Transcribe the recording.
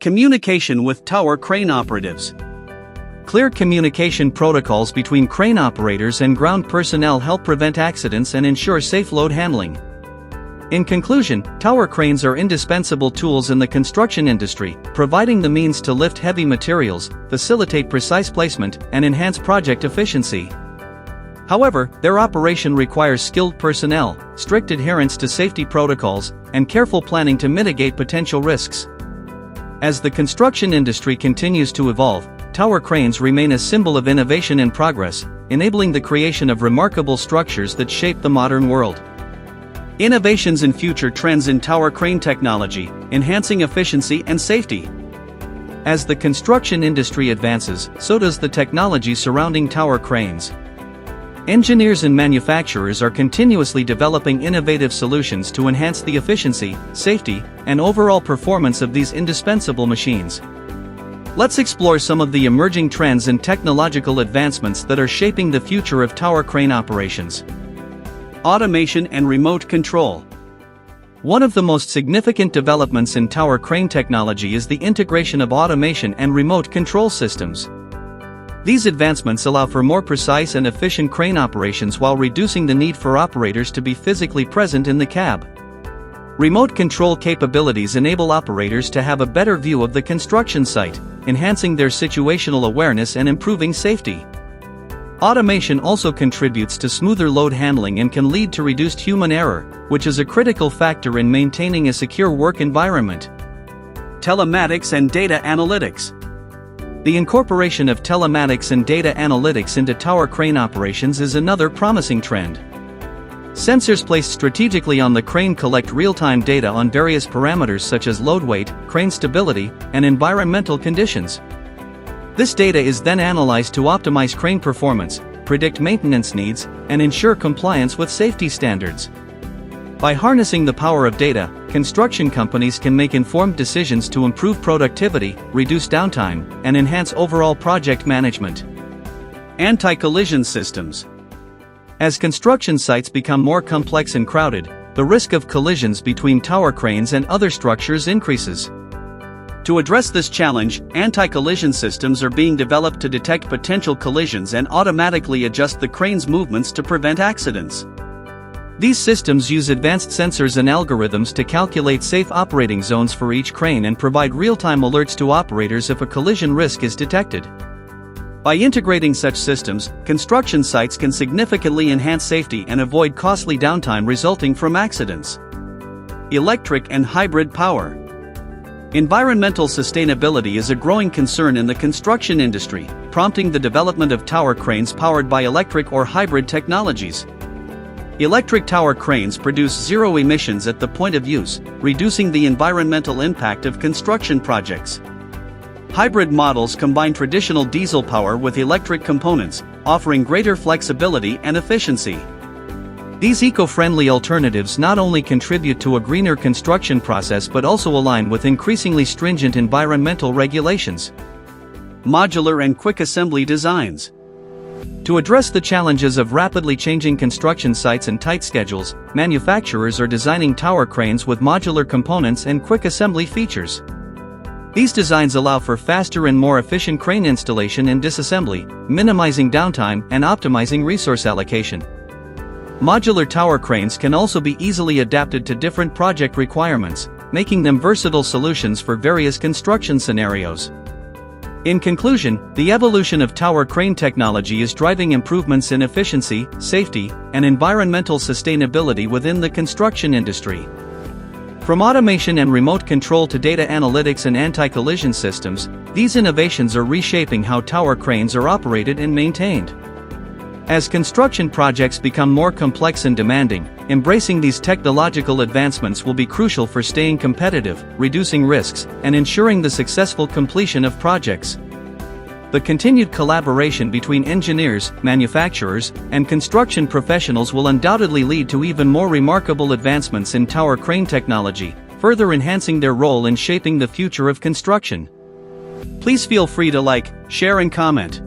Communication with tower crane operatives. Clear communication protocols between crane operators and ground personnel help prevent accidents and ensure safe load handling. In conclusion, tower cranes are indispensable tools in the construction industry, providing the means to lift heavy materials, facilitate precise placement, and enhance project efficiency. However, their operation requires skilled personnel, strict adherence to safety protocols, and careful planning to mitigate potential risks. As the construction industry continues to evolve, tower cranes remain a symbol of innovation and progress, enabling the creation of remarkable structures that shape the modern world. Innovations and future trends in tower crane technology, enhancing efficiency and safety. As the construction industry advances, so does the technology surrounding tower cranes. Engineers and manufacturers are continuously developing innovative solutions to enhance the efficiency, safety, and overall performance of these indispensable machines. Let's explore some of the emerging trends and technological advancements that are shaping the future of tower crane operations. Automation and remote control. One of the most significant developments in tower crane technology is the integration of automation and remote control systems. These advancements allow for more precise and efficient crane operations while reducing the need for operators to be physically present in the cab. Remote control capabilities enable operators to have a better view of the construction site, enhancing their situational awareness and improving safety. Automation also contributes to smoother load handling and can lead to reduced human error, which is a critical factor in maintaining a secure work environment. Telematics and data analytics. The incorporation of telematics and data analytics into tower crane operations is another promising trend. Sensors placed strategically on the crane collect real-time data on various parameters such as load weight, crane stability, and environmental conditions. This data is then analyzed to optimize crane performance, predict maintenance needs, and ensure compliance with safety standards. By harnessing the power of data, construction companies can make informed decisions to improve productivity, reduce downtime, and enhance overall project management. Anti-collision systems. As construction sites become more complex and crowded, the risk of collisions between tower cranes and other structures increases. To address this challenge, anti-collision systems are being developed to detect potential collisions and automatically adjust the crane's movements to prevent accidents. These systems use advanced sensors and algorithms to calculate safe operating zones for each crane and provide real-time alerts to operators if a collision risk is detected. By integrating such systems, construction sites can significantly enhance safety and avoid costly downtime resulting from accidents. Electric and hybrid power. Environmental sustainability is a growing concern in the construction industry, prompting the development of tower cranes powered by electric or hybrid technologies. Electric tower cranes produce zero emissions at the point of use, reducing the environmental impact of construction projects. Hybrid models combine traditional diesel power with electric components, offering greater flexibility and efficiency. These eco-friendly alternatives not only contribute to a greener construction process but also align with increasingly stringent environmental regulations. Modular and quick assembly designs. To address the challenges of rapidly changing construction sites and tight schedules, manufacturers are designing tower cranes with modular components and quick assembly features. These designs allow for faster and more efficient crane installation and disassembly, minimizing downtime and optimizing resource allocation. Modular tower cranes can also be easily adapted to different project requirements, making them versatile solutions for various construction scenarios. In conclusion, the evolution of tower crane technology is driving improvements in efficiency, safety, and environmental sustainability within the construction industry. From automation and remote control to data analytics and anti-collision systems, these innovations are reshaping how tower cranes are operated and maintained. As construction projects become more complex and demanding, embracing these technological advancements will be crucial for staying competitive, reducing risks, and ensuring the successful completion of projects. The continued collaboration between engineers, manufacturers, and construction professionals will undoubtedly lead to even more remarkable advancements in tower crane technology, further enhancing their role in shaping the future of construction. Please feel free to like, share and comment.